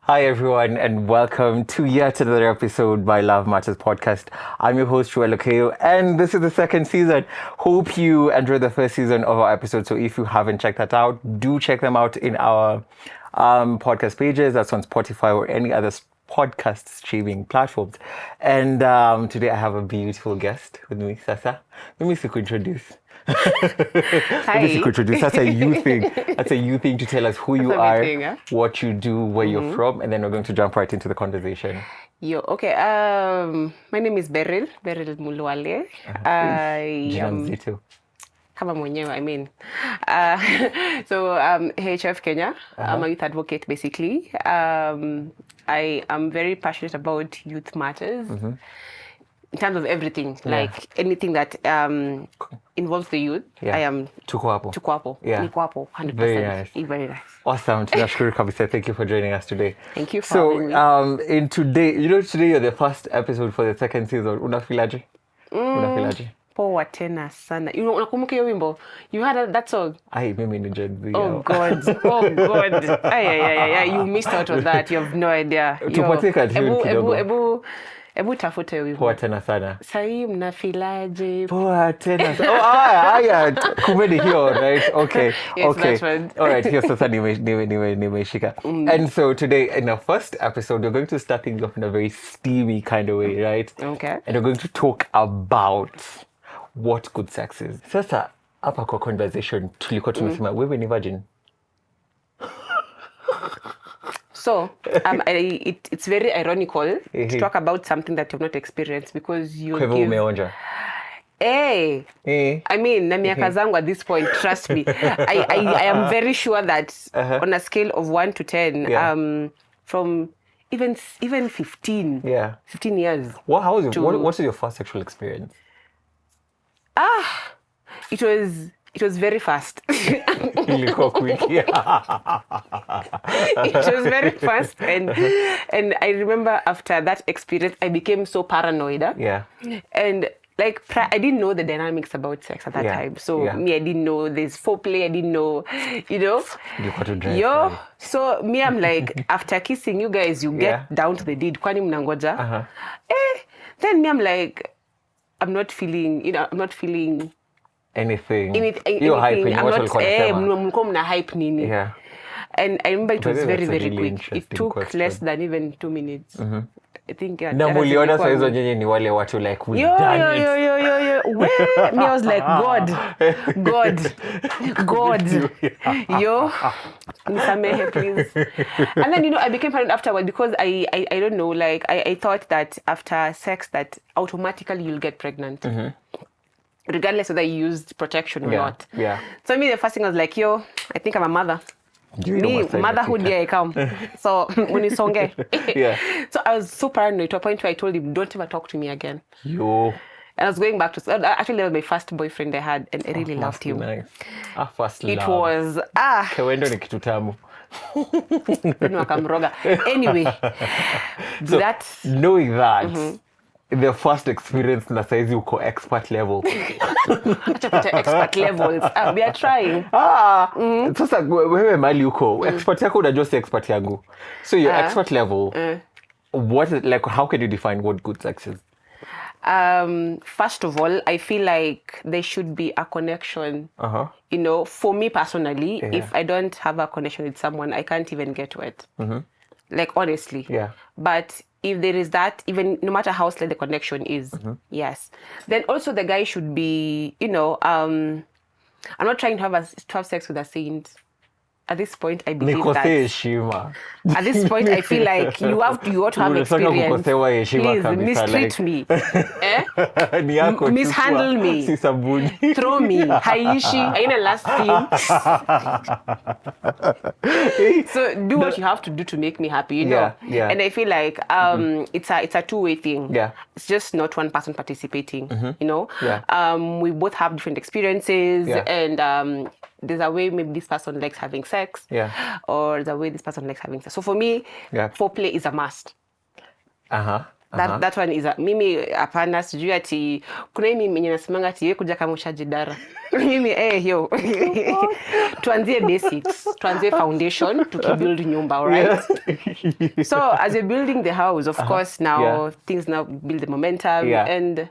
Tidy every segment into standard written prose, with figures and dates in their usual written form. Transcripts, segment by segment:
Hi, everyone, and welcome to yet another episode by Love Matters podcast. I'm your host, Joel Okeo, and this is the second season. Hope you enjoyed the first season of our episode. So if you haven't checked that out, do check them out in our podcast pages. That's on Spotify or any other podcast streaming platforms. And today I have a beautiful guest with me, Sasa. Let me see who introduce. Hi. That's a you thing. That's a you thing to tell us who you are, thing, huh? what you do, where you're from, and then we're going to jump right into the conversation. Okay. My name is Beryl Mulwale. I Jina am mzito. kama mwenyewe, I mean. So HF Kenya. I'm a youth advocate, basically. I am very passionate about youth matters. In terms of everything, like anything that involves the youth, I am Tuko hapo. Yeah. Niko hapo, 100%. Very nice. Very nice. Awesome. Tunashukuru kabisa. Thank you for joining us today. Thank you for having me. So, in today you're the first episode for the second season. Unafilaje? Poa tena sana. Unakumbuka hiyo wimbo? You had that song? Ai, mimi ni Gen Z. Oh God. Ay. You missed out on that. You have no idea. Tupatie katuni kidogo. Ebu tafute hiyo wimbo. Poa tena sana. Sahi mnafilaje? Poa tena sana. Haya. Kumbe hiyo, right? Okay. Yes, okay. that one. All right. Here sasa nimeshika. And so today in our first episode we're going to start things off in a very steamy kind of way, right? Okay. And we're going to talk about what good sex is. Sasa hapa kwa conversation tulikuwa tumesema wewe ni virgin. So, it's very ironical to talk about something that you've not experienced because you Kwa hivyo umeonja. Hey, I mean, na miaka zangu at this point, trust me. I am very sure that on a scale of 1 to 10, from even 15, 15 years. What was your first sexual experience? It was very fast. Ilikuwa quick. It was very fast, and I remember after that experience, I became so paranoid. And like I didn't know the dynamics about sex at that time. So I didn't know there's foreplay. I didn't know, You got to dress. So me, I'm like, after kissing you guys, you get down to the deed. Kwani mnangoja? Then me, I'm like, I'm not feeling anything. You're hyping. Mlikuwa mna hype nini. And I remember it was very, very quick. It took less than even 2 minutes. I think. Na muliona saa hizo nyinyi ni wale watu like we done it. Well, me I was like God. Nisamehe, please. And then I became paranoid afterward because I don't know, like I thought that after sex that automatically you'll get pregnant. Regardless whether you used protection or not. So me, the first thing I was like, I think I'm a mother. Me, motherhood, I come. So, munisonge. So I was so paranoid to a point where I told him, don't ever talk to me again. And I was going back to, actually that was my first boyfriend I had, and I really loved him. Nice. First love. It was, Kewendo ni kitu tamu. Anyway, so, knowing that, the first experience na saizi uko expert level. Expert levels. We are trying. Sasa wewe mali uko expert yako unajua si expert yangu. So your expert level, what is, like, how can you define what good sex is? First of all, I feel like there should be a connection. For me personally, if I don't have a connection with someone, I can't even get wet. Like, honestly. But if there is that, even no matter how slight the connection is, yes. Then also the guy should be, I'm not trying to have sex with a saint. At this point, I believe that. At this point, I feel like you ought to have experience. Please, mistreat me. Mishandle me. Throw me. Haishi. Aina last scene. So do what you have to do to make me happy, And I feel like it's a two-way thing. It's just not one person participating, We both have different experiences, and there's a way maybe this person likes having sex, or the way this person likes having sex. So for me, foreplay is a must. That one is mimi hapana sijui ati kuna hii mimi mwenye nasemanga ati wewe kuja kama ushajidara. Mimi hiyo. Tuanzie basics, tuanzie foundation tukibuild nyumba, alright? So as you're building the house, of course now things now build the momentum and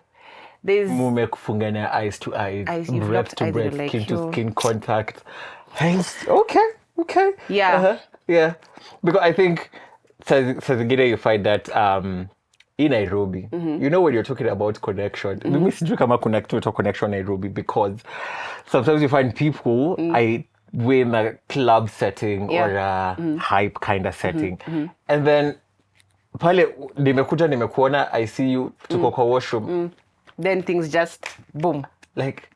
there's mume kufungana eyes to eyes, breath to breath, like skin to skin contact. Okay. Yeah. Yeah. Because I think you find that in Nairobi, you know when you're talking about connection, mimi sijui kama kuna kitu cha connection Nairobi, because sometimes you find people we're in a club setting or a hype kind of setting, and then pale nimekuona, I see you, tuko kwa washroom, then things just boom, like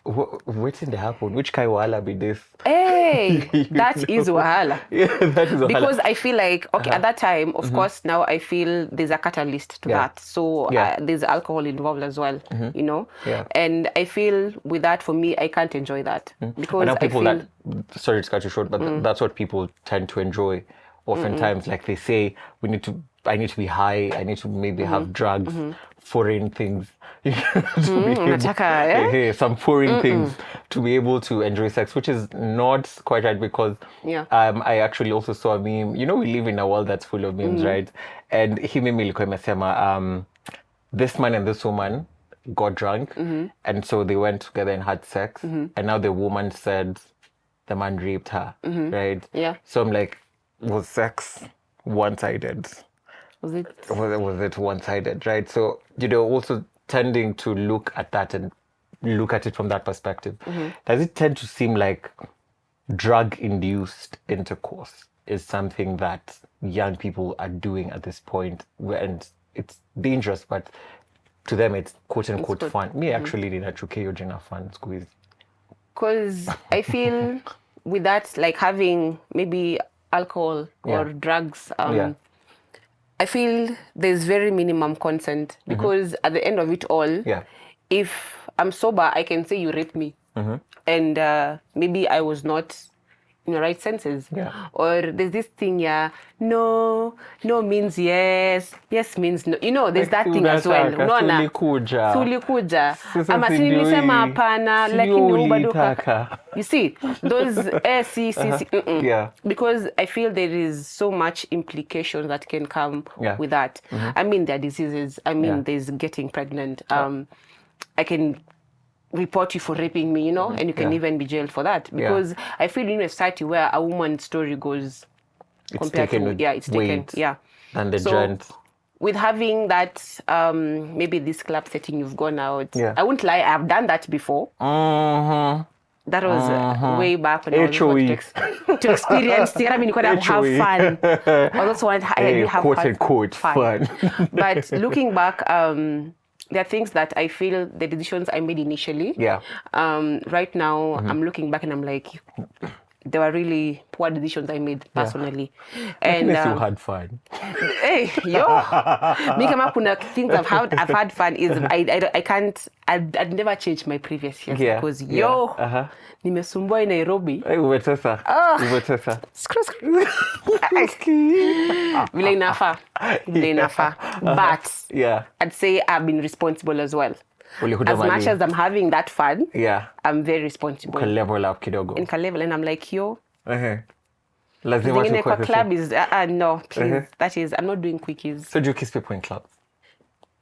what's in the happen? Which kind of wahala be this? Hey, that is wahala. Yeah, that is wahala. Because I feel like, okay, at that time, of course, now I feel there's a catalyst to that. So there's alcohol involved as well, you know? Yeah. And I feel with that, for me, I can't enjoy that. Because I feel... sorry to cut you short, but that's what people tend to enjoy. Oftentimes, like they say, I need to be high, I need to maybe have drugs, foreign things, some foreign things to be able to enjoy sex, which is not quite right, because I actually also saw a meme. You know, we live in a world that's full of memes, right? And he meme ilikuwa imesema, this man and this woman got drunk, and so they went together and had sex, and now the woman said the man raped her, right? Yeah. So I'm like, was sex one-sided? Was it one-sided, right? So, also tending to look at that and look at it from that perspective. Does it tend to seem like drug-induced intercourse is something that young people are doing at this point, and it's dangerous, but to them it's quote-unquote fun? Me actually did chukeyo jina fun squeeze. Because I feel with that, like having maybe alcohol or drugs, I feel there's very minimum consent, because at the end of it all, if I'm sober, I can say you raped me, and maybe I was not in the right senses, or there's this thing, no means yes means no, there's that thing as well. Unaona, tulikuja ama si nilisema hapana, lakini bado kaka. You see those because I feel there is so much implication that can come with that. I mean, there are diseases. I mean, there's getting pregnant. I can report you for raping me, and you can even be jailed for that, because I feel in a society where a woman's story goes compared to it's taken and the giant. With having that maybe this club setting, you've gone out, I won't lie, I've done that before. That was way back when I was to experience it. I mean, you could have fun. Also, I have quote-unquote fun. But looking back, there are things that I feel the decisions I made initially. Right now, I'm looking back and I'm like, they were really poor decisions I made personally. And you had fun. Hey, me kama kuna things I've had fun is I can't. I'd never change my previous years because nimesumbua in Nairobi. Umetesa. Vile inafaa. But I'd say I've been responsible as well. As much as I'm having that fun, I'm very responsible. Can level up kidogo. And I'm like, lazima tukue club is no, please. That is, I'm not doing quickies. So do you kiss people in clubs?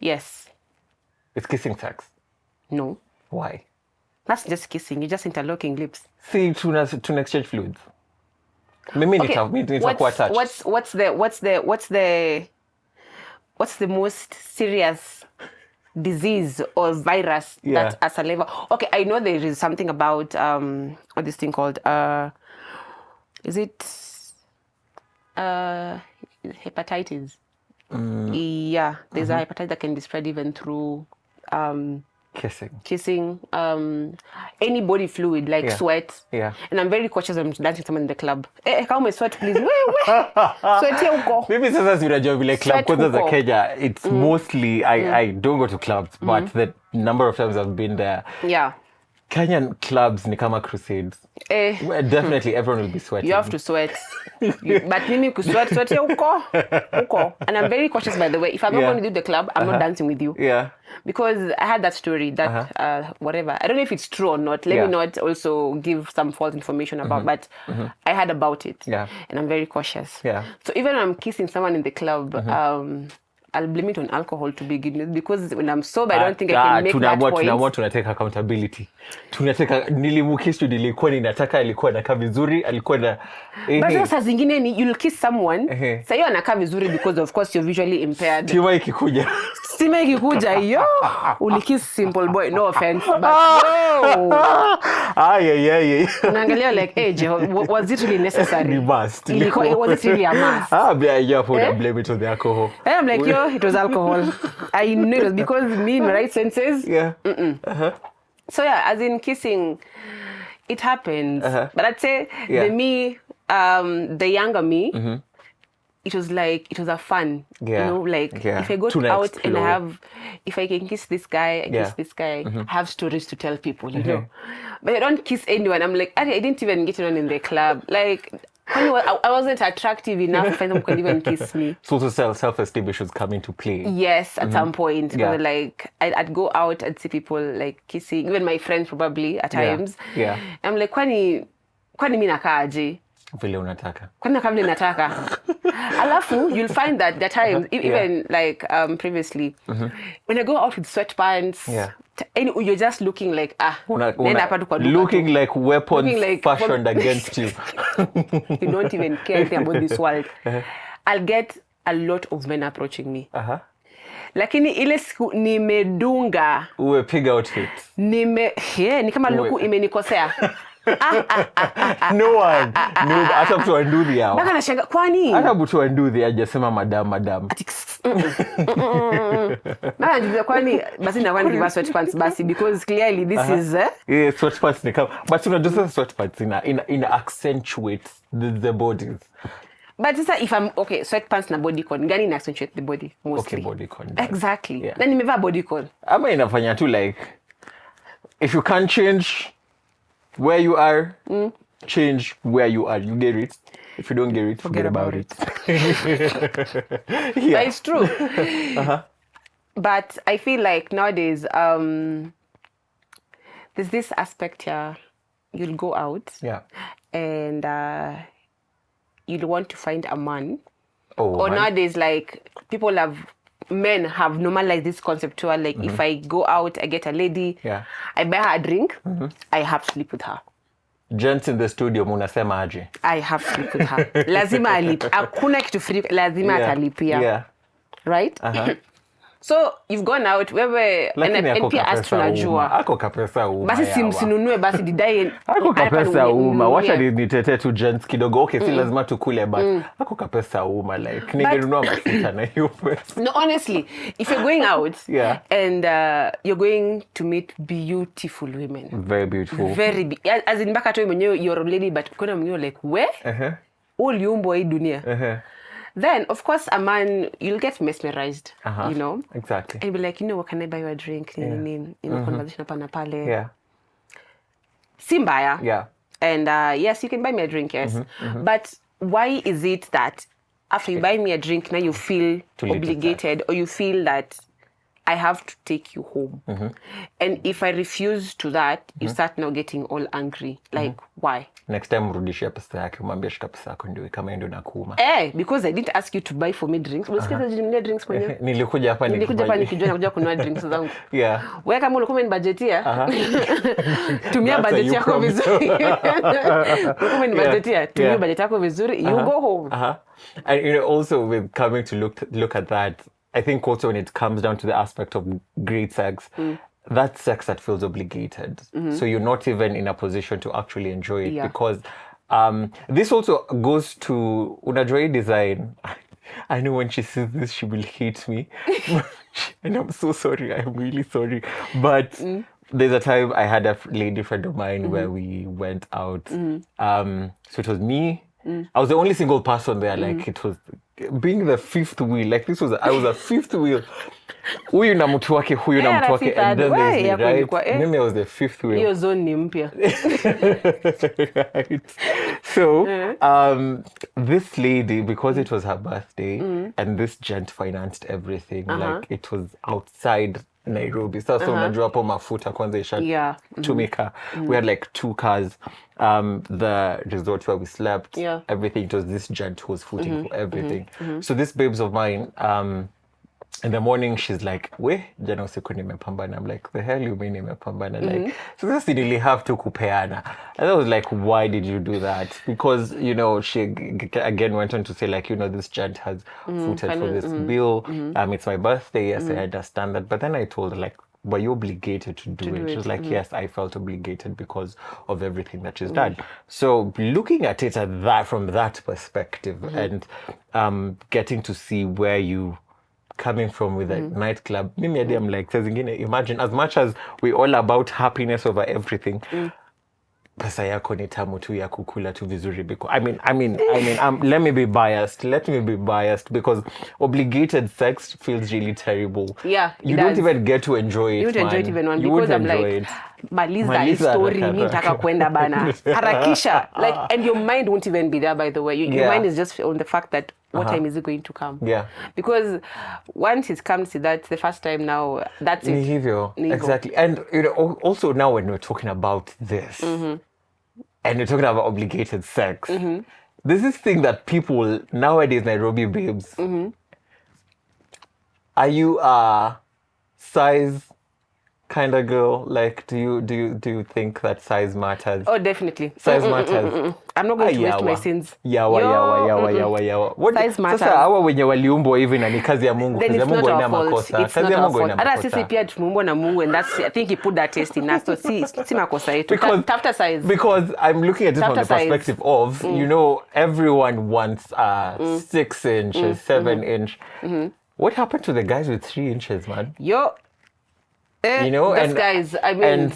Yes. It's kissing sex? No. Why? That's just kissing. You're just interlocking lips. See, to exchange fluids. What's the most serious disease or virus that a saliva? Okay, I know there is something about what this thing called is it hepatitis? Yeah, there's a hepatitis that can be spread even through kissing, any body fluid like sweat. And I'm very cautious when I'm dancing with someone in the club. Come sweat, please. Sweat huko. Maybe sasa unajua vile club kwanza za Kenya, it's mostly I don't go to clubs, but the number of times I've been there. Kenyan clubs ni kama crusades. Well, definitely everyone will be sweating. You have to sweat. But mimi kusweat ya uko. And I'm very cautious, by the way. If I'm not going to do the club, I'm not dancing with you. Yeah. Because I had that story that whatever. I don't know if it's true or not. Let me not also give some false information about, but I heard about it. Yeah. And I'm very cautious. Yeah. So even when I'm kissing someone in the club, I'll blame it on alcohol to begin with, because when I'm sober, I don't think I can make that point. Tunataka accountability. Nilimukishu nilikuwa ninataka, alikuwa anakaa vizuri, alikuwa na But saa zingine ni you'll kiss someone, sasa hiyo anakaa vizuri because of course you're visually impaired. Stima ikikuja yo ulikiss simple boy, no offense, but unaangalia like, hey, was it really necessary? Was it really a must? Blame it on the alcohol. I'm like, it was alcohol. I knew it was because me in my right senses. Yeah. So yeah, as in kissing, it happens. But I'd say the younger me, it was a fun, if I go out and if I can kiss this guy, I kiss this guy, I have stories to tell people, you know. But I don't kiss anyone. I'm like, I didn't even get on in the club. Like, I wasn't attractive enough for them could even kiss me. So self-esteem issues come into play. Yes, at some point. Because like, I'd go out, I'd see people like kissing, even my friends probably at times. Yeah. I'm like, kwani mimi nakaaje? Vile unataka. Kwani nakaa vile nataka. Alafu, you'll find that there times, even like previously, when I go out with sweatpants, and you're just looking like, looking like weapons fashioned against you. You don't even care anything about this world. I'll get a lot of men approaching me. Lakini ile siku nimedunga. Umepiga outfit. Ni kama luku imenikosea. No one. Hata mtu andudhi yao. Baka nashanga kwani? Hata mtu andudhi hajasema madam. Baka ndio kwani basi na kwani give sweatpants basi, because clearly this is yeah, sweatpants ni kama, but unajua sweatpants in accentuates the bodies. But if I'm sweatpants na bodycon, gani ina accentuate the body mostly? Okay, bodycon. Exactly. Yeah. Na nimevaa bodycon. Ama inafanya tu like, if you can't change where you are, change where you are. You get it? If you don't get it, forget about it. But it's true. But I feel like nowadays, there's this aspect here. You'll go out. Yeah. And you'll want to find a man. Or nowadays, like, men have normalized this concept too. Like, if I go out, I get a lady, I buy her a drink, I have to sleep with her. Gents in the studio, munasema aje? I have to sleep with her. Lazima alip. Hakuna kitu free, lazima atalipia. Yeah. Right? So, you've gone out, wewe, and pia as tunajua. Ako kapesa uma. Basi simsinunue, basi didai. Ako kapesa uma. Wacha nitete tu gents kidogo. Okay, si lazima tukule, but ako kapesa uma. Like, ningenunua mafuta na hiyo pesa. No, honestly, if you're going out and you're going to meet beautiful women. Very beautiful. As in baka tu mwenyewe, you're a lady, but kuna mwenyewe like, where? Uliumbwa hii dunia. Then, of course, a man, you'll get mesmerized, you know? Exactly. And you'll be like, you know, what can I buy you a drink? Conversation hapa na pale. Yeah. Simbaya. Yeah. And yes, you can buy me a drink, yes. But why is it that after you buy me a drink, now you feel obligated, or you feel that I have to take you home? And if I refuse to that, you start now getting all angry. Like, why? Next time mrudishia pesa yake, umwambie shika pesa yako ndio kama ndio nakuuma. Because I didn't ask you to buy for me drinks. Ulisikia nilimlia drinks mwenyewe. Nilikuja hapa nikijua nakuja kununua drinks zangu. Yeah. Wewe kama ulikuwa umenibajetia, tumia budget yako vizuri. Ulikuwa umenibajetia, tumia budget yako vizuri, you go home. And you know, also with coming to look at that, I think also when it comes down to the aspect of great sex, that's sex that feels obligated. So you're not even in a position to actually enjoy it because this also goes to unajua design. I know when she says this, she will hate me. And I'm so sorry. I'm really sorry. But there's a time I had a lady friend of mine where we went out. So it was me. I was the only single person there. Like it was being the fifth wheel. Like I was a fifth wheel. huyu na mtu wake, huyu na mtu wake, and then there's me, right? Mimi was the fifth wheel. Hiyo zone ni mpya. Right. So, this lady, because it was her birthday, and this gent financed everything, like it was outside Nairobi. Sasa unajua hapo mafuta kwanza ishatumika. We had like 2 cars. The resort where we slept, everything. It was this gent who was footing for everything. So this babes of mine, in the morning she's like, we jana usiku nimepambana. I'm like, the hell you mean nimepambana? Like, so this really have to kupeana. And I was like, why did you do that? Because, you know, she again went on to say, like, you know, this gent has footed for this bill. It's my birthday. Yes, I understand that. But then I told her, like, were you obligated to do it? She was like, yes, I felt obligated because of everything that she's done. So looking at it from that perspective, and getting to see where you coming from with a nightclub, mimi hadi I'm like, imagine, as much as we all about happiness over everything, pesa yako ni tamu tu ya kukula tu vizuri. Because I mean, let me be biased because obligated sex feels really terrible. Yeah, you don't even get to enjoy it. You don't enjoy it even one, because I'm like, maliza story, mi nataka kwenda bana, harakisha, like, and your mind won't even be there. By the way, your mind is just on the fact that what time is it going to come? Yeah, because once it comes to that, the first time now, that's it. Exactly. And you know, also now when we're talking about this, and we're talking about obligated sex, there's this thing that people nowadays, Nairobi babes, are you a size kind of girl? Like, do you think that size matters? Oh, definitely. Size matters. I'm not going to waste my sins. Yawa. What size matters? Sasa hawa wenye waliumbwa hivi na ni kazi ya Mungu. Kazi ya Mungu ina makosa. Kazi ya Mungu ina makosa. Hata sisi pia tumeumbwa na Mungu, and that's, I think he put that taste in us. So si makosa yetu. Tafuta size. Because I'm looking at it from the perspective of, you know, everyone wants 6 inches, 7 inch. What happened to the guys with 3 inches, man? You know, guys, I mean, and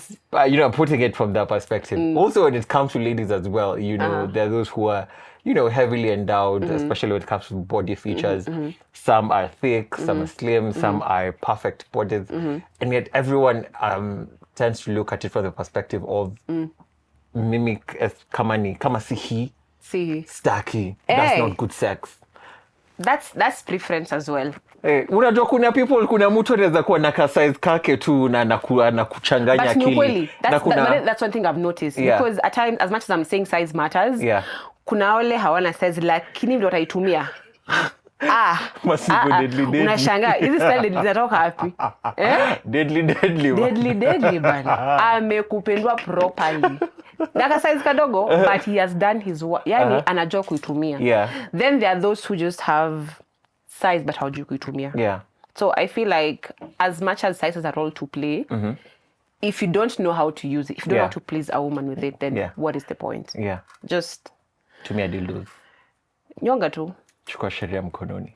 you know, putting it from that perspective. Also, when it comes to ladies as well, you know, there are those who are, you know, heavily endowed, especially when it comes to body features. Some are thick, some are slim, some are perfect bodies, and yet everyone tends to look at it from the perspective of mimic kama sihi staki. That's not good sex. That's preference as well. Unajua kuna mtu anaweza kuwa na size kake tu na kuchanganya akili. That's one thing I've noticed, because at times, as much as I'm saying size matters, kuna wale hawana size lakini ndio wataitumia. Deadly. Unashangaa hizi style zinatoka wapi? Deadly bana. Amekupendwa properly. Naka size kadogo, but he has done his work. Yani anajua kuitumia. Then there are those who just have size but hawajui kuitumia. So I feel like as much as sizes are all to play, if you don't know how to use it, if you don't know how to please a woman with it, then what is the point? Just tumia dildos. Nyonga tu. Chukua sheria mkononi.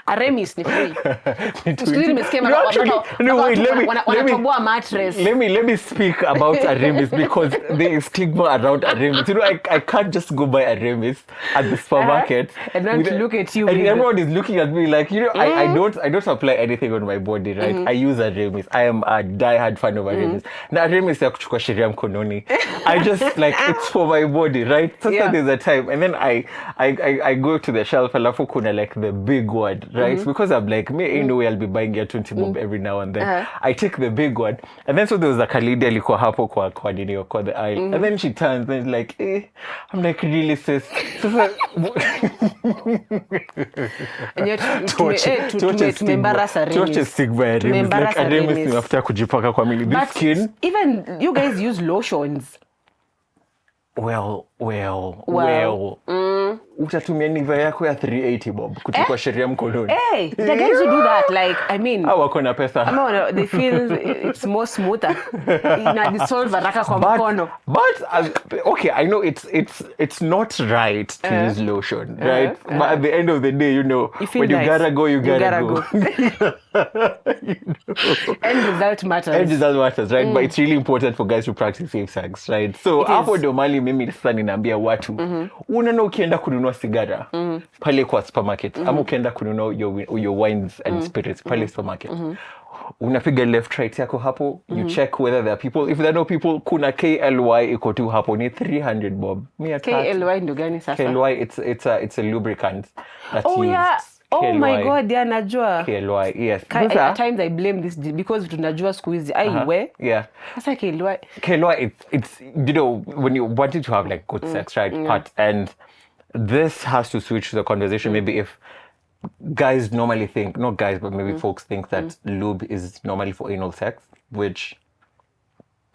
Aremis ni free. Usikilize nimesikia wanatoboa mattress. Let me speak about Aremis because the stigma around Aremis. You know, I can't just go buy Aremis at the supermarket and then to look at you. And everyone is looking at me like, you know, I don't apply anything on my body, right? I use Aremis. I am a die-hard fan of Aremis. Na Aremis ya kuchukua sheria mkononi. I just like, it's for my body, right? So there's a time. And then I go to the shelf alafu kuna like the big one, right? Because I'm like, me ain't no way I'll be buying a 20 bob every now and then. I take the big one. And then so there was a kalidi alikuwa hapo kwa nini kwa the aisle. And then she turns and like, I'm like, really sis? And yet tumembarasa Aremis. Tuache stigma ya Aremis. Like Aremis ni mafuta kujipaka kwa mwili. This skin. Even you guys use lotions. Well. Utatumia niva yako ya 380 bob kuchukua sheria mkononi. Hey, the guys who do that, like, I mean, wako na pesa. No, they feel it's more smoother. Ina dissolve haraka kwa mkono. But okay, I know it's not right to use lotion, right? But at the end of the day, you know, when you gotta go, you gotta go. You know? End result matters, right? But it's really important for guys to practice safe sex, right? So hapo ndo mali mimi sasa naambia watu unaona ukienda kununua sigara pale kwa supermarket ama ukienda kununua your wines and spirits pale supermarket unapiga left right yako hapo you check whether there are people, if there are no people kuna KLY iko tu hapo ni 300 bob. KLY ndo gani sasa? KLY it's a lubricant that's used. Yeah. Oh KLY. my god, yeah, najua. KLY, yes. At times I blame this because tunajua siku hizi we. Yeah. Sasa KLY. KLY it's you know when you wanted to have like good sex, right? But and this has to switch the conversation maybe if guys normally think, not guys but maybe folks think that lube is normally for anal sex, which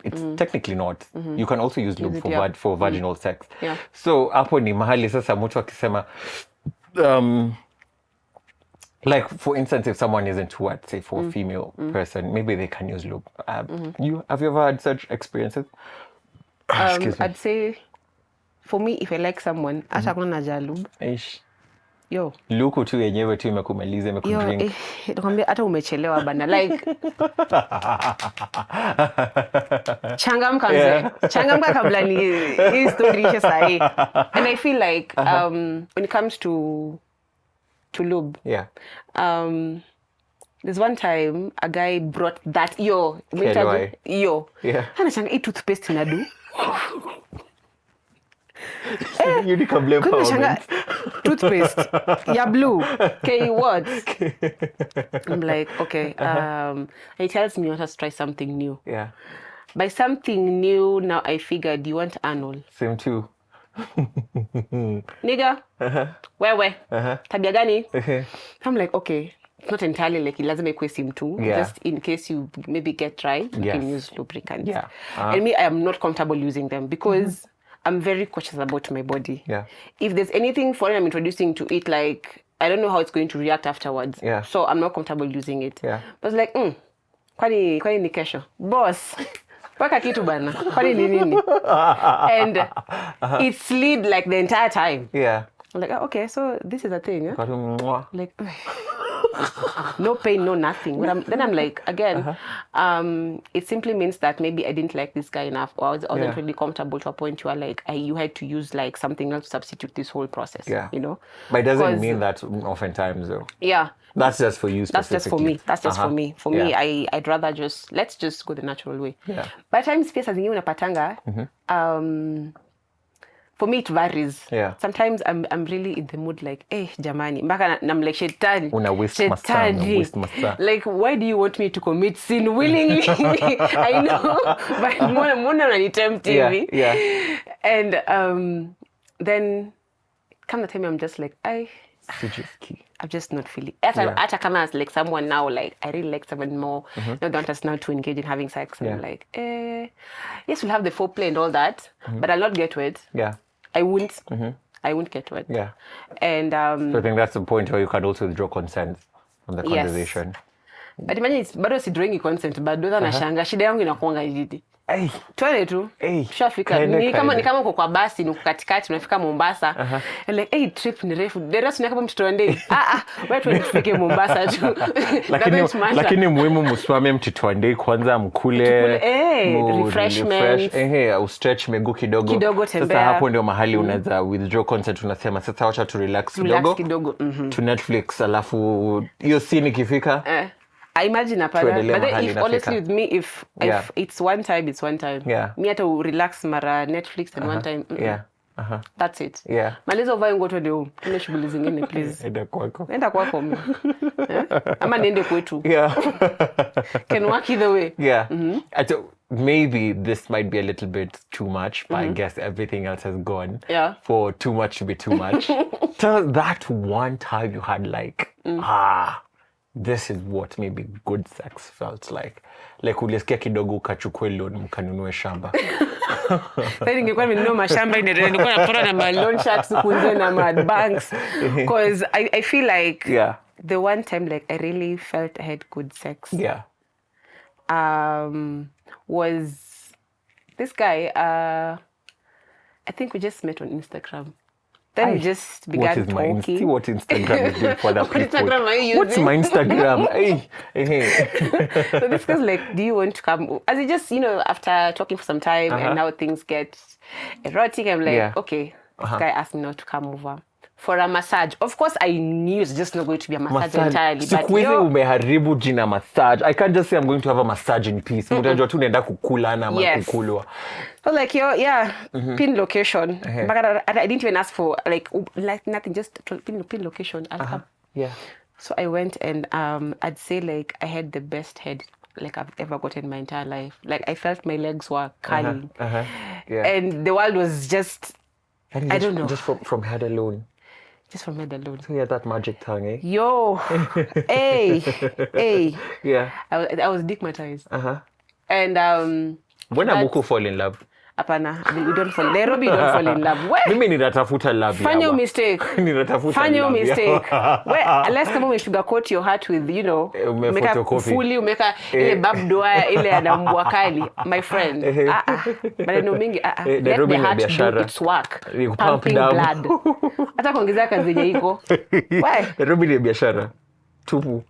it's technically not. You can also use lube for vaginal sex. Yeah. So hapo ni mahali sasa mtu akisema like for instance if someone isn't what say for a female person maybe they can use lube. You have you ever had such experiences? Excuse me. I'd say for me if I like someone hata kuna naja lube. Yo. Luku tu yenyewe tu imekumaliza imekudrink. Nakwambia hata umechelewa bana like changamka mzee. Changamka kabla ni hii story ishe sahi. And I feel like when it comes to lube. Yeah. There's one time a guy brought that yo. Yeah. Anachanga hii toothpaste inadu. You need to blame toothpaste ya blue what I'm like okay he tells me he wants to try something new. Yeah. By something new now I figured you want anal. Same too. Nigga. Wewe. Tabia gani? I'm like okay, it's not entirely like lazima ikuwe sim too. Just in case you maybe get dry you can use lubricants. Yeah. And me I am not comfortable using them because I'm very cautious about my body. Yeah. If there's anything foreign I'm introducing to it, like, I don't know how it's going to react afterwards. Yeah. So I'm not comfortable using it. Yeah. But it's like, kwani ni kesho. Boss, weka kitu bana. Kwani ni nini? And it slid like the entire time. Yeah. I'm like, okay, so this is a thing. Eh? Like, no pain, no nothing. Then I'm like, again, it simply means that maybe I didn't like this guy enough, or I wasn't really comfortable to a point where like you had to use like something else to substitute this whole process. Yeah. You know. But it doesn't mean that oftentimes though. Yeah. That's just for you specifically. That's just for me. That's just for me. For me, I'd rather let's just go the natural way. Yeah. By the time space as zingine unapatanga, for me it varies. Yeah. Sometimes I'm really in the mood like, jamani, mpaka I'm like shetani. Una waste masaa. Like why do you want me to commit sin willingly? I know, but mbona unanitempt hivi? Yeah. And then come the time I'm just like, I'm just not feeling. After come as like someone now, like I really like someone more. Now don't us now to engage in having sex. And I'm like, yes, we'll have the foreplay and all that, but I'll not get wet. Yeah. I won't. I won't get wet. Yeah. And so I think that's the point where you can also withdraw consent from the conversation. But imagine bado si drawing consent, bado nashanga shida yangu inakuanga hivi. Twende tu. Tushafika. Ni kama uko kwa basi ni katikati unafika Mombasa. Like trip ni refu. The rest unakapa mtoto ende. Wewe twende tufike Mombasa tu. Lakini muhimu msimame mtitwande kwanza mkule. Refreshment. Au stretch miguu kidogo. Sasa hapo ndio mahali unaweza withdraw consent, unasema sasa acha tu relax kidogo. To Netflix alafu hiyo scene ikifika. I imagine but if honestly with me if it's one time it's one time. Me hata relax mara Netflix and one time. That's it. Maliza uvae nguo twende home. Tuna shughuli zingine please. Enda kwako mimi. Ama niende kwetu. Can work either way. Maybe this might be a little bit too much, but I guess everything else has gone for too much to be too much. Tell that one time you had like this is what maybe good sex felt like. Like ulisikia kidogo ukachukue loan mkanunue shamba. Sasa ningekuwa nimenunua mashamba nilikuwa napata na loan sharks kunje na mad banks, because I feel like the one time like I really felt I had good sex. Was this guy I think we just met on Instagram. Then we just began talking. See what Instagram is doing for other What people. Instagram are you What's using? my Instagram? So this guy's like, do you want to come? As it just, after talking for some time and now things get erotic, I'm like, okay, this guy asked me not to come over for a massage. Of course, I knew it's just not going to be a massage entirely. But umeharibu jina massage. I can't just say I'm going to have a massage in peace. Mutajua tu naenda kukula na kukulwa. So like, pin location. But I didn't even ask for like nothing, just pin location. I'll come. Yeah. So I went and I'd say like I had the best head like I've ever gotten in my entire life. Like I felt my legs were curling. Yeah. And the world was just, I don't know. Just from head alone. Just from head alone. So you had that magic tongue, eh? Yo, hey. Yeah. I was digmatized. And when Amuku fall in love? Apana, we don't fall. Nairobi don't fall in love. Mimi ninatafuta love. Fanya mistake. Fanya mistake. Unless kama sugarcoat your heart with, umeka fully, umeka ile babdoa, ile anambua kali, my friend. Maneno mingi, let the heart do its work. Pumping blood. Hata kuongeza kazi yenye iko. Nairobi ni biashara. Tupu.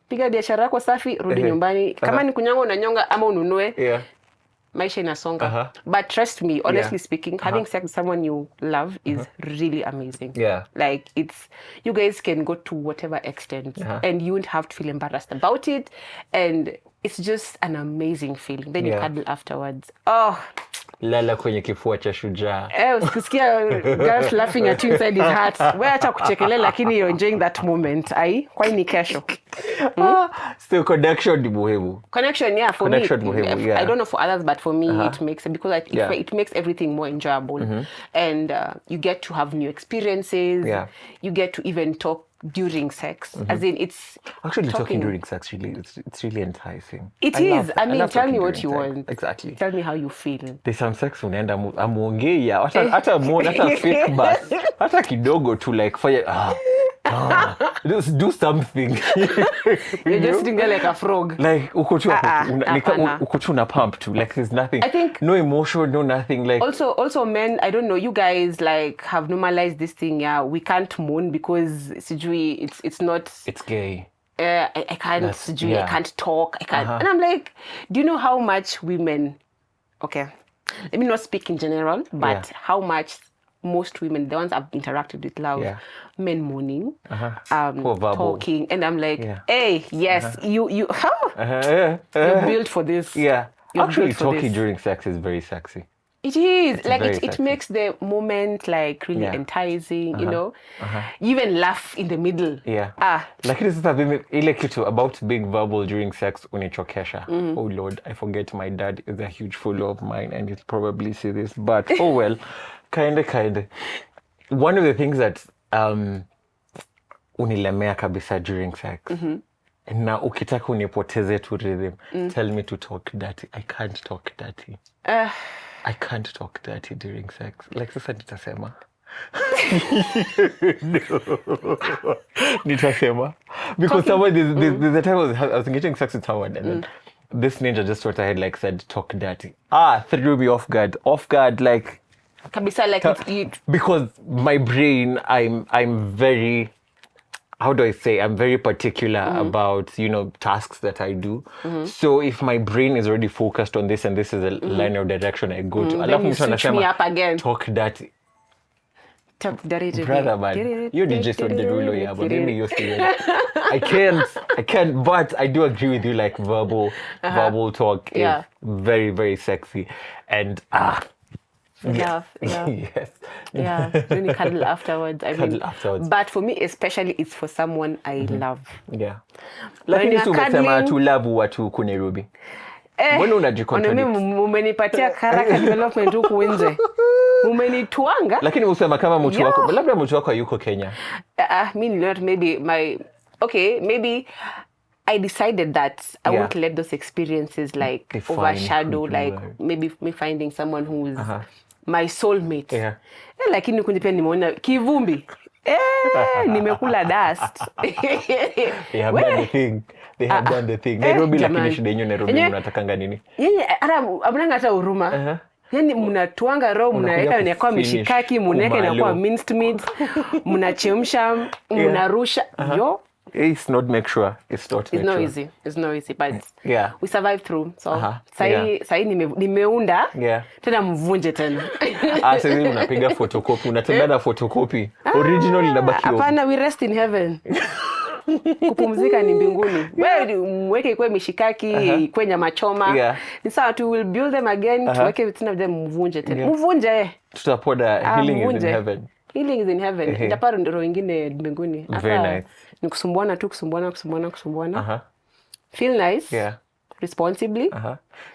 Piga biashara yako safi, rudi nyumbani. Kama ni kunyanga unanyonga ama ununue. Yeah. Maisha inasonga. But trust me, honestly speaking, having sex with someone you love is really amazing. Yeah. Like you guys can go to whatever extent and you won't have to feel embarrassed about it. And it's just an amazing feeling. Then you cuddle afterwards. Oh. Lala kwenye kifua cha shujaa. Ukisikia girls laughing at you inside his heart. Wewe acha kuchekelea lakini you're enjoying that moment. Kwani ni kesho. Still connection ni muhimu. Connection, yeah, for connection me. Muhimu, yeah. I don't know for others, but for me it makes because it makes everything more enjoyable. And you get to have new experiences. Yeah. You get to even talk during sex. As in it's actually talking during sex really it's really enticing. I mean, tell me what you want. Exactly. Tell me how you feel. There's some sex unaenda amuongea hata fake bus hata kidogo tu like fire just do something. You're just sitting there like a frog. Like uko tu na pump too. Like there's nothing. I think no emotion, no nothing. Like also men, I don't know, you guys like have normalized this thing. Yeah, we can't moan because it's not. It's gay. I can't I can't talk. I can't. And I'm like, do you know how much women? Okay, let me not speak in general, but how much most women, the ones I've interacted with, love men moaning, talking, and I'm like, hey, yes, you're built for this. Yeah, actually, talking during sex is very sexy. It is like it makes the moment like really enticing, You even laugh in the middle. Yeah. Like this is ile kitu about being verbal during sex unichokesha. Oh Lord, I forget my dad is a huge follower of mine and he'll probably see this, but oh well, kinda. One of the things that unilemea kabisa during sex. Na ukitaka unipoteze tu rhythm, tell me to talk dirty. I can't talk dirty. I can't talk dirty during sex. Like sasa nitasema. No. Nitasema. Because there's a time I was getting sex with someone and then this ninja just what I had like said, talk dirty. Threw me off guard. Like kabisa, like because my brain, I'm very, how do I say? I'm very particular about, tasks that I do. So if my brain is already focused on this and this is a line of direction I go to, then you switch me up again. Talk dirty. Talk dirty. Brother, man. You just on the ruler, yeah, but maybe you're still I can't, but I do agree with you, like verbal talk is very, very sexy. And Yes. Yeah. Then you cuddle afterwards. Afterwards. But for me, especially, it's for someone I love. Yeah. Lakini si umesema tu love watu ku Nairobi. Mbona unajicontradict? Umenipatia character development huku nje. Umenituanga. Lakini usema kama mtu wako, labda mtu wako yuko Kenya. Maybe I decided that I won't let those experiences like overshadow maybe me finding someone who is my soulmate. Yeah. Lakini kunje pia nimeona kivumbi. Nimekula dust. They have done the thing. Nairobi lakini shida yenyewe Nairobi mnatakanga nini? Hata amnanga hata huruma. Yani mnatuanga raw, mnaweka inakuwa mishikaki, mnaweka inakuwa minced meat, mnachemsha, mnarusha. Yo. It's not make sure. It's not make sure. Easy. It's not easy, but we survive through. So sai nimeunda. Tena mvunje tena. Sasa hivi unapiga photocopy, unatembea na photocopy. Original inabaki. Hapana, we rest in heaven. Kupumzika ni mbinguni. Wewe mweke kwa mishikaki, kwa nyama choma. Ni sawa tu, will build them again, tuweke tena vile mvunje tena. Mvunje. Tutapoda healing is in heaven. Healing is in heaven. Ndaparo ndoro ingine mbinguni. Very nice. Ni kusumbuana tu, kusumbuana. Feel nice. Responsibly.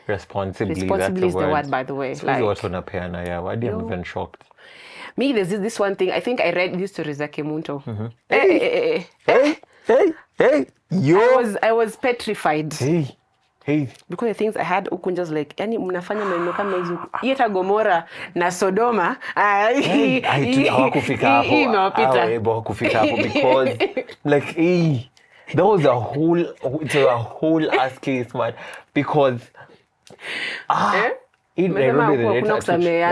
Responsibly is the word, by the way. So like, what on a piano, why am even shocked? Me, there's this one thing. I think I read this story za Kemunto. Hey, yo. I was petrified. Hey. Because the things I had just like, yani mnafanya maneno kama hizo. Hata Gomora na Sodoma. Hawakufika hapo because like that was a whole ass case, man. Because in Nairobi the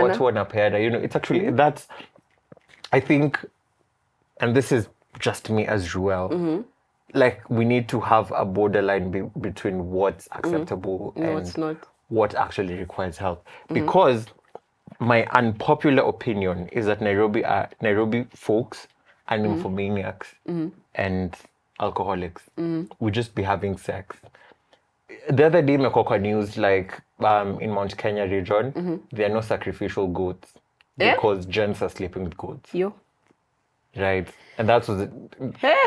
what wanapeana, you know, it's actually that's, I think, and this is just me as Joel, like we need to have a borderline between what's acceptable and what actually requires help. Because my unpopular opinion is that Nairobi folks are nymphomaniacs and alcoholics. We just be having sex. The other day, Mekoka news, like in Mount Kenya region, there are no sacrificial goats because gents are sleeping with goats. Yo. Right. And that was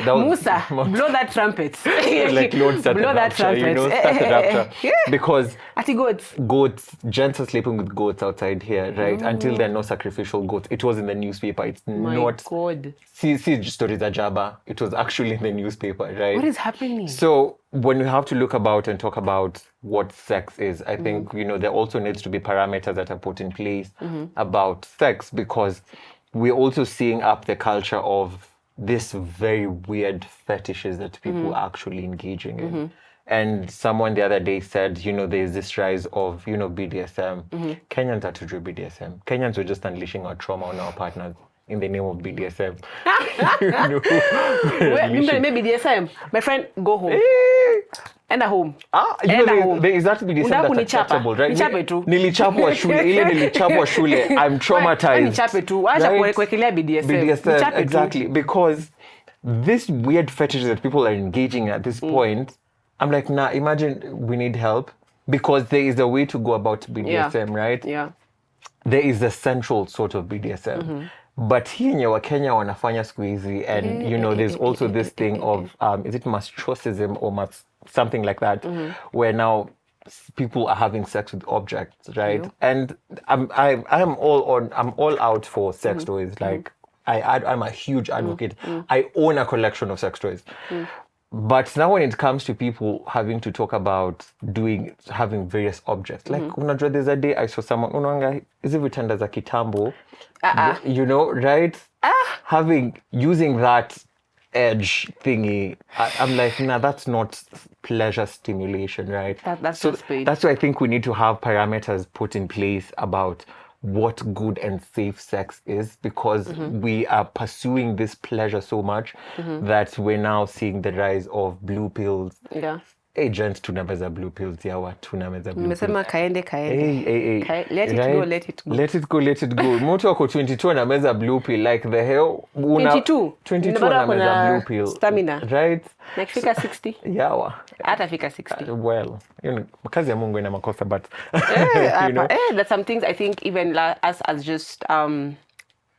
Musa, blow that trumpet. Like Lord started blow that trumpet. You know, started rapture. Because goats, gents are sleeping with goats outside here, right? Until there are no sacrificial goats. It was in the newspaper. It's not. God. See stories of Jabba. It was actually in the newspaper, right? What is happening? So when we have to look about and talk about what sex is, I think, you know, there also needs to be parameters that are put in place about sex, because we're also seeing up the culture of this very weird fetishes that people are actually engaging in. And someone the other day said, you know, there's this rise of, you know, BDSM. Kenyans are to do BDSM. Kenyans were just unleashing our trauma on our partners in the name of BDSM. Maybe BDSM. My friend, go home. Enda home. There is that BDSM that's acceptable, right? Nilichapwa shule. I'm traumatized. Nichape tu. Acha kuwekelea BDSM. Exactly. Because this weird fetish that people are engaging at this point, I'm like, nah, imagine we need help. Because there is a way to go about BDSM, right? Yeah. There is a central sort of BDSM. But here in Kenya wanafanya siku hizi, and you know, there's also this thing of is it masochism or something like that, where now people are having sex with objects, right? And I'm all out for sex toys. Like I'm a huge advocate. I own a collection of sex toys. But now when it comes to people having to talk about having various objects, like unajua, there's a day I saw someone, unaanga hizi vitanda za kitambo, you know, right? Using that edge thingy, I'm like, nah, that's not pleasure stimulation, right? That's why I think we need to have parameters put in place about what good and safe sex is, because we are pursuing this pleasure so much that we're now seeing the rise of blue pills. Yeah. Agents tunameza blue pills yawa tunameza blue pills. Nimesema kaende. Let it go. Let it go. Mtu wako 22 anameza blue pill, like the hell. 22 anameza blue pill. Stamina. Right? Nakifika 60. Yawa. Hata fika 60. Well, you know, kazi ya Mungu ina makosa, but you know. There's some things I think even us as just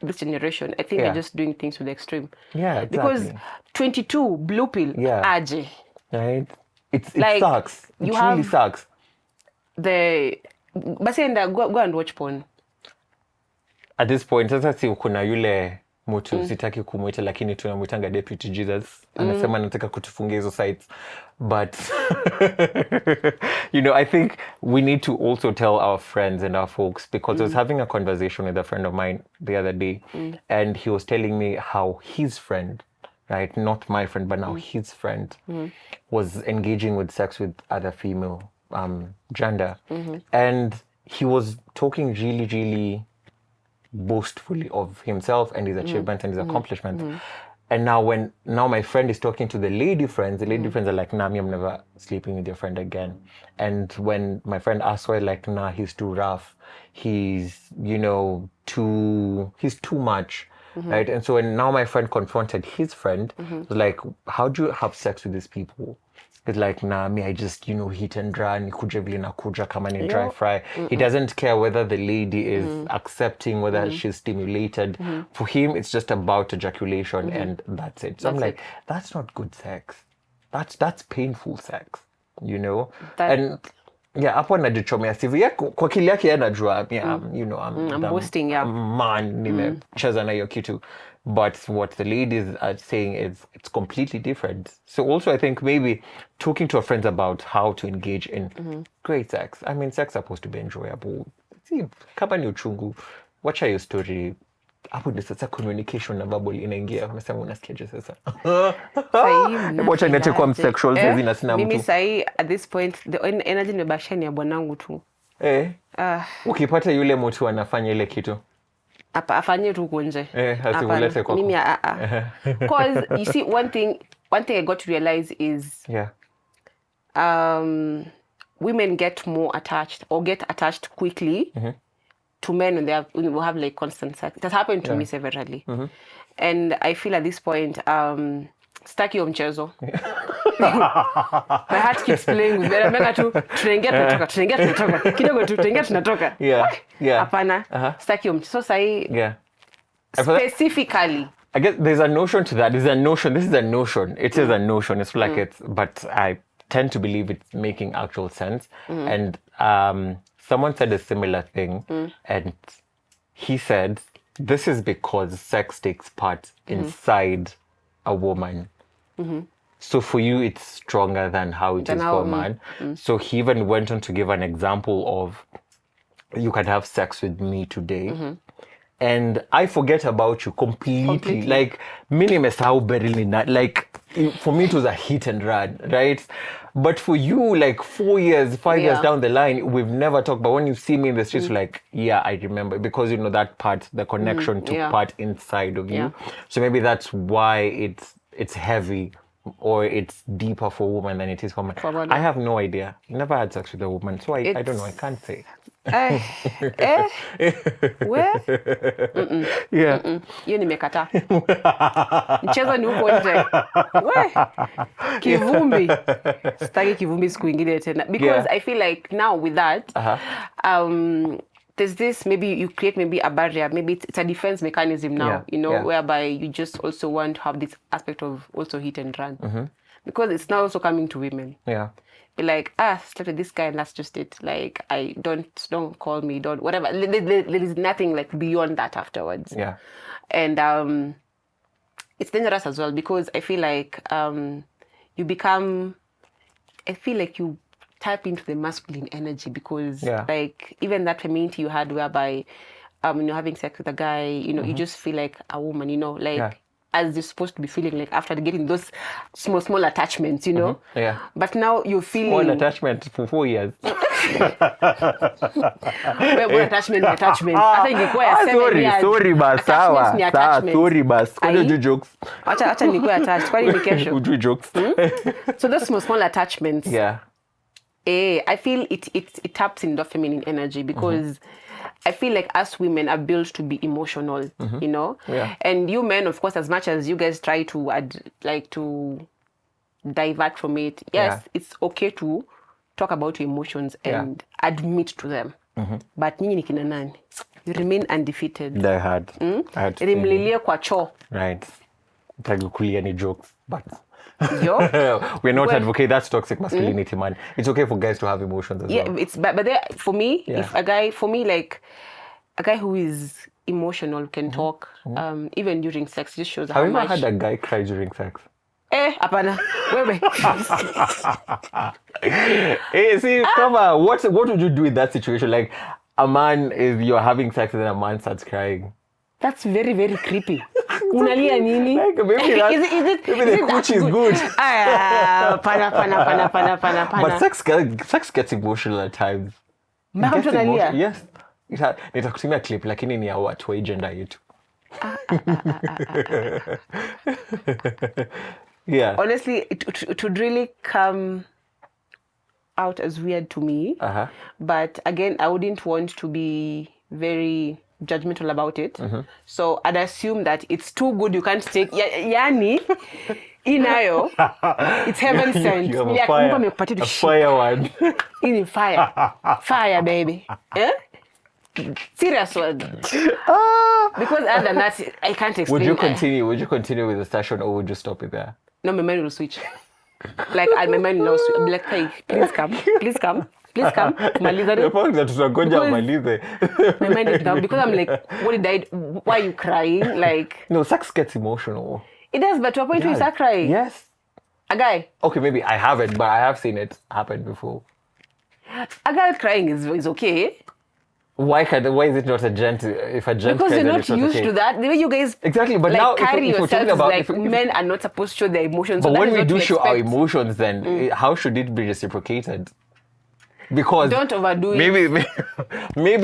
this generation, I think we're just doing things to the extreme. Yeah, exactly. Because 22 blue pill, aje. Right? It like, sucks. It really sucks. Basi go and watch porn. At this point, sasa si kuna yule mtu sitaki kumuita, lakini tunamwitanga Deputy Jesus. Anasema anataka kutufungia hizo sites. But you know, I think we need to also tell our friends and our folks, because I was having a conversation with a friend of mine the other day, and he was telling me how his friend, right, not my friend, but now his friend, was engaging with sex with other female gender. And he was talking really, really boastfully of himself and his achievements and his accomplishments. And now my friend is talking to the lady friends are like, nah, I'm never sleeping with your friend again. And when my friend asks why, like, nah, he's too rough, he's too much, right? And so when now my friend confronted his friend, was like, how do you have sex with these people? It's like, nah, me, I just, hit and run, kuja vile nakuja kama ni dry fry. He doesn't care whether the lady is accepting, whether she's stimulated. For him, it's just about ejaculation and that's it. So I'm like, that's not good sex. That's painful sex, And yeah, hapo najichomea sivi ya kwa kili yake anajua, I'm boasting, yeah. Man, nimecheza na hiyo kitu. But what the ladies are saying is it's completely different. So also I think maybe talking to our friends about how to engage in great sex. I mean, sex is supposed to be enjoyable. See, kama ni uchungu, wacha hiyo story. Hapo ndio sasa communication na bubble inaingia. Unasema unasikiaje sasa? Wacha niache kwa sexual sasa na sina mtu. Mimi sahi at this point the energy nimebashia ni ya bwanangu tu. Ukipata yule mtu anafanya ile kitu. Afanye tu kunje. Asimulete kwako. Mimi because you see one thing I got to realize is women get more attached or get attached quickly to men when they have like constant sex. It has happened to me severally. And I feel at this point staki mchezo. My heart keeps playing with me. Mega tu tunaingia tunatoka. Kidogo tu tunaingia tunatoka. Hapana. Staki mchezo. So sai specifically I guess there's a notion to that. This is a notion. It is a notion. It's like but I tend to believe it's making actual sense. And someone said a similar thing, and he said, this is because sex takes part inside a woman. So for you, it's stronger than how it is for a man. So he even went on to give an example of, you can have sex with me today. And I forget about you completely. Like, nimesahau barely not. Like, for me, it was a hit and run, right? But for you, like 4 years, 5 years down the line, we've never talked. But when you see me in the streets, you're like, yeah, I remember. Because, that part, the connection took part inside of you. So maybe that's why it's heavy or it's deeper for a woman than it is for men. I have no idea. Never had sex with a woman. So I don't know. I can't say. Where? Hiyo nimekataa. Mchezo ni huko nje. Kivumbi. Sitaki kivumbi siku ingine tena. Because I feel like now with that, there's this, maybe you create maybe a barrier, maybe it's a defense mechanism now, whereby you just also want to have this aspect of also hit and run. Because it's now also coming to women. Be like, slept with this guy and that's just it. Like, don't call me, don't, whatever. There is nothing like beyond that afterwards. And it's dangerous as well because I feel like you tap into the masculine energy because like even that femininity you had whereby when you're having sex with a guy, you just feel like a woman, as you're supposed to be feeling like after getting those small attachments, But now you're feeling... Small attachment for 4 years. attachment. Hata ingekuwa ya 7 years. Sorry bas, sawa. Sorry bas. Kwani ujui jokes? Acha nikuwe attached. Kwani ni kesho? Ujui jokes. So those small attachments. I feel it taps into feminine energy because I feel like us women are built to be emotional, and you men, of course, as much as you guys try to to divert from it, it's okay to talk about your emotions and admit to them. But nyinyi ni kina nani? You remain undefeated. I had Rimlilie kwa choo. Right. Tagukulia ni jokes, but we're not advocating that's toxic masculinity, man. It's okay for guys to have emotions as well. But there, for me, if a guy, like a guy who is emotional can talk, even during sex, just shows how much. Have you ever had a guy cry during sex? Apana. Wewe. See, come on. What would you do in that situation? Like a man you're having sex and then a man starts crying. That's very, very creepy. Unalia nini? Like, maybe the coochie is good. Pana. But sex gets emotional at times. Mpaka mtu analia. Yes. Nitakutumia clip lakini ni ya watu wa gender yetu. Yeah. Honestly, it would really come out as weird to me. But again, I wouldn't want to be very judgmental about it. So I'd assume that it's too good you can't take. Yani, inayo, it's heaven sent. You have a fire one. In fire. Fire, baby. Eh? Serious one. Because other than that, I can't explain. Would you continue with the session or would you stop it there? No, my mind will switch. Like my mind will switch. I'll be like, hey, please come. Maliza. My mind is down because I'm like, what did I do? Why are you crying? Like, no, sex gets emotional. It does, but to a point where you start crying. Yes. A guy. Okay, maybe I haven't, but I have seen it happen before. A girl crying is okay. Why is it not a gent? If a gent because cries, you're not used to that. The way you guys exactly, but like, now carry if yourselves about, like men are not supposed to show their emotions. But so when we do show our emotions, then how should it be reciprocated? Because don't overdo it. Maybe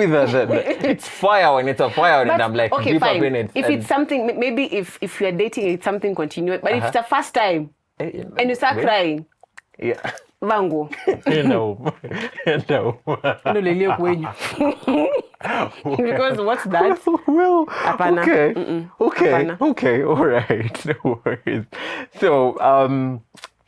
the it's fire when it's a fire, and I'm like, okay, deep fine. up in it. If it's something, maybe if you're dating, it's something continuous. But if it's the first time and you start crying, yeah. Vango. No. Because what's that? Well, Apana. Okay, all right, no worries. So,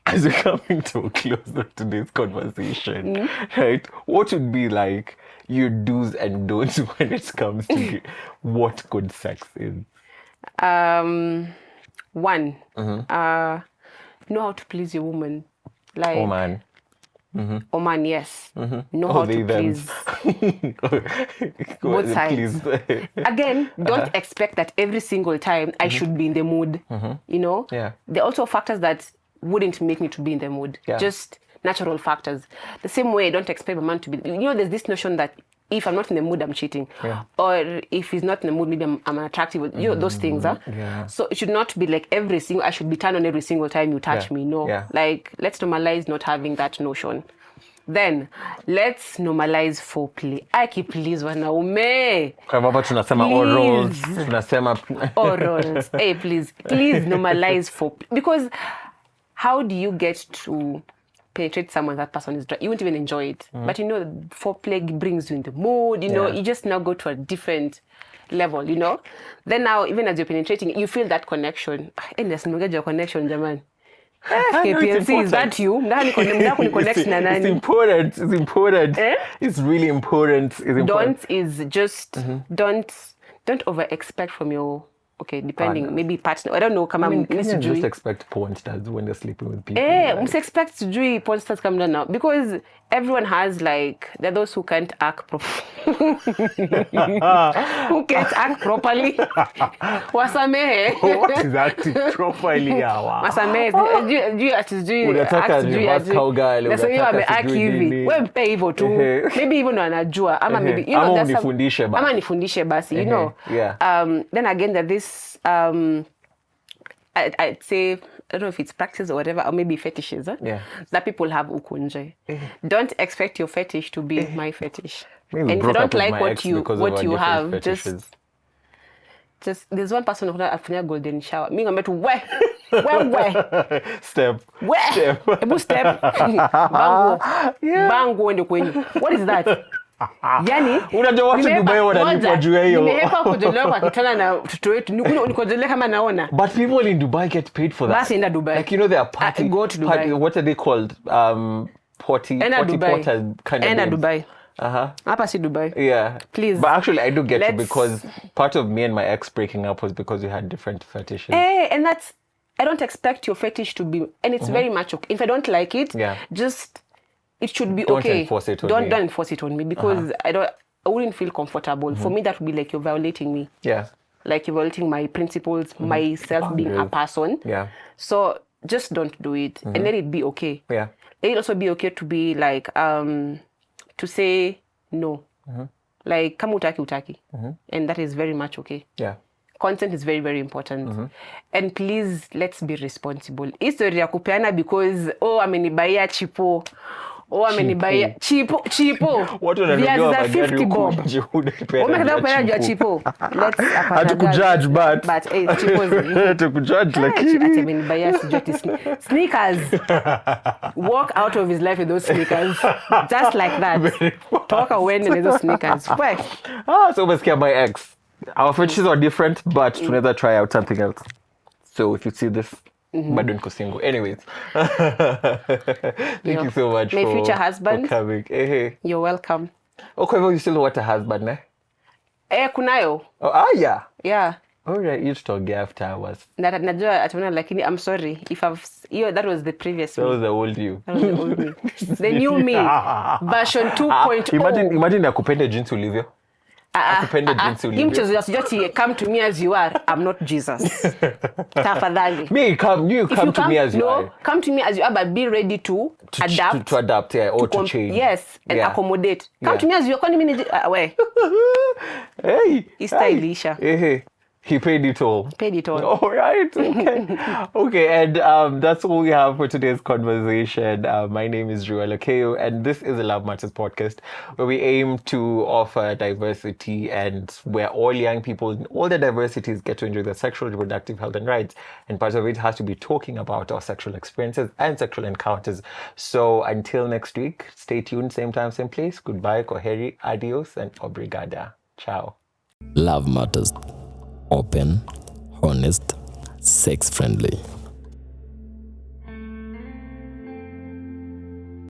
as we're coming to a close of today's conversation, right? What would be like your do's and don'ts when it comes to what good sex is? One, know how to please your woman. Like, oh man. Oh man, yes. Know how to please both sides. Again, don't expect that every single time I should be in the mood. You know? Yeah. There are also factors that wouldn't make me to be in the mood. Yeah. Just natural factors. The same way I don't expect my man to be. You know, there's this notion that if I'm not in the mood, I'm cheating. Yeah. Or if he's not in the mood, maybe I'm unattractive. You know, those things. Yeah. So it should not be like I should be turned on every single time you touch me. No. Yeah. Like, let's normalize not having that notion. Then, let's normalize foreplay. Please, wanaume. Kwa hapa tunasema orals. Tunasema orals. Hey, please normalize foreplay. Because how do you get to penetrate someone that person is dry? You won't even enjoy it. But you know, foreplay brings you in the mood. You know, you just now go to a different level, you know. Then now, even as you're penetrating, you feel that connection. And there's no your connection, Jaman. KPLC, is that you? It's important. It's really important. Don't is just don't over expect from your depending maybe partner. I don't know. Can just expect porn stars when they're sleeping with people. Must expect to do porn stars come down now because everyone has like there are those who can't act properly. Who can't act properly? Wasamehe. What is acting properly? Wasamehe. Nasema hiyo ameact hivi. Wewe mpe hivyo tu. Maybe even anajua ama maybe you know that's ama nifundishe basi, you know. Then again that this I'd say I don't know if it's practice or whatever, or maybe fetishes that people have ukunje. Don't expect your fetish to be my fetish. Maybe and if you don't like what you have, fetishes. just there's one person who afanya golden shower. Me ngombe tu we. Step. Ebu step. Bango ende kwenyu. What is that? Yani unajua watu Dubai wanalipwa juu hiyo. Nimehepa kujolea kwa kitana na mtoto wetu. Nikojolea kama naona. But people in Dubai get paid for that. Basi enda Dubai. Like you know they are party. Go to Dubai. What are they called? Potty potters kind of. Enda Dubai. Hapa si Dubai. Yeah. Please. But actually I do get it because part of me and my ex breaking up was because we had different fetishes. And that's I don't expect your fetish to be and it's very much okay. If I don't like it, just it should be don't okay. Enforce it on don't me. Don't enforce it on me because I wouldn't feel comfortable. For me, that would be like you're violating me. Yeah. Like you're violating my principles, myself being a person. Yeah. So just don't do it and let it be okay. Yeah. Let it also be okay to be like to say no. Like kama utaki. And that is very much okay. Yeah. Consent is very, very important. And please, let's be responsible. History ya kupeana because, amenibaia chipo. Oh, amenibaya chipo. Watu Viazi wananunua za magari 50 huku bob. nje, unapenda Umetaka kupenda chipo. jua chipo. Let's Hatukujudge, but chipo hatukujudge, lakini amenibaya sijui ati sneakers. Walk out of his life with those sneakers. Just like that. Toka uende na hizo sneakers. Why? So umesikia my ex. Our fetishes are different, but tunaweza try out something else. So if you see this, bado niko single. Anyways. Thank you so much my for, future husband. for coming. You're welcome. Okay, well, you still want a husband, ne? Kunayo. Oh, yeah. Yeah. All right, you talk afterwards. Najua ataona lakini I'm sorry if that was the previous That me. was the old you. That was the old me. The new me. Version 2.0. Imagine akupende jinsi ulivyo. Akupende jinsi ulivyo. Hii mchezo ya sijoti come to me as you are. I'm not Jesus. Tafadhali. You come to me as you are. No, come to me as you are, but be ready to adapt. To adapt, yeah, or to change. Yes, and accommodate. Come to me as you are. Kwani mimi we. Hey. Stylisha. Hey. He paid it all. Paid it all. All right. Okay. Okay. And that's all we have for today's conversation. My name is Joella Keo, and this is the Love Matters podcast, where we aim to offer diversity and where all young people in all their diversities get to enjoy their sexual reproductive health and rights. And part of it has to be talking about our sexual experiences and sexual encounters. So until next week, stay tuned, same time, same place. Goodbye, Koheri, adios, and obrigada. Ciao. Love Matters. Open, honest, sex friendly.